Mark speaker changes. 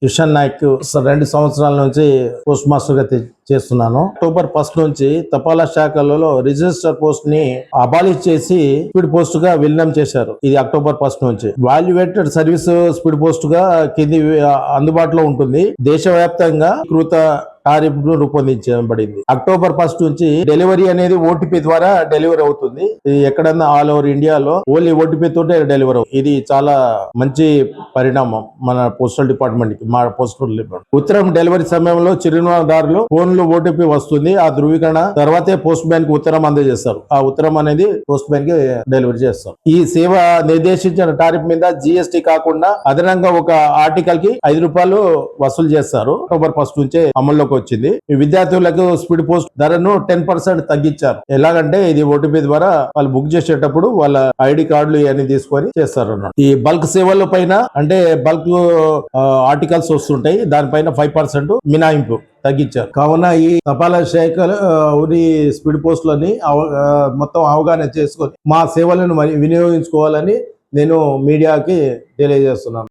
Speaker 1: కిషన్ నాయక్ 2 సంవత్సరాల నుంచి post master గా చేస్తున్నాను. అక్టోబర్ 1 నుంచి తపాలా శాఖలలో రిజిస్టర్ పోస్ట్ ని అబాలిష్ చేసి స్పీడ్ పోస్ట్ గా విలీనం చేశారు. ఇది అక్టోబర్ 1 నుంచి వాల్యుయేటెడ్ సర్వీస్ స్పీడ్ పోస్ట్ గా కింది అందుబాటులో ఉంటుంది. దేశవ్యాప్తంగా కృత టారిఫ్ ను రూపొందించబడింది. అక్టోబర్ 1 నుంచి డెలివరీ అనేది ఓటీపీ ద్వారా డెలివరీ అవుతుంది. ఇది ఎక్కడన్నా ఆల్ ఓవర్ ఇండియాలో ఓన్లీ ఓటీపీ తోటే డెలివరీ అవుతుంది. ఇది చాలా మంచి పరిణామం మన పోస్టల్ డిపార్ట్మెంట్ కి. మా పోస్టల్ డిపార్ట్మెంట్ ఉత్తరం డెలివరీ సమయంలో చిరునామాదారులు ఫోన్ లో ఓటీపీ వస్తుంది. ఆ ధృవీకరణ తర్వాతే పోస్ట్ మ్యాన్ కి ఉత్తరం అందజేస్తారు. ఆ ఉత్తరం అనేది పోస్ట్ మ్యాన్ కి డెలివరీ చేస్తారు. ఈ సేవ నిర్దేశించిన టారిఫ్ మీద జీఎస్టీ కాకుండా అదనంగా ఒక ఆర్టికల్ కి ₹5 వసూలు చేస్తారు. అక్టోబర్ 1 నుంచే అమల్లోకి వచ్చింది. ఈ విద్యార్థులకు స్పీడ్ పోస్ట్ ధరను 10% తగ్గించారు. ఎలాగంటే ఇది ఓటీపీ ద్వారా వాళ్ళు బుక్ చేసేటప్పుడు వాళ్ళ ఐడి కార్డులు ఇవన్నీ తీసుకొని చేస్తారు అన్నమాట. ఈ బల్క్ సేవల పైన అంటే బల్క్ ఆర్టికల్స్ వస్తుంటాయి, దానిపైన 5% మినహాయింపు తగ్గించారు. కావున ఈ తపాలా శాఖల స్పీడ్ పోస్టులని మొత్తం అవగాహన చేసుకొని మా సేవలను వినియోగించుకోవాలని నేను మీడియాకి తెలియజేస్తున్నాను.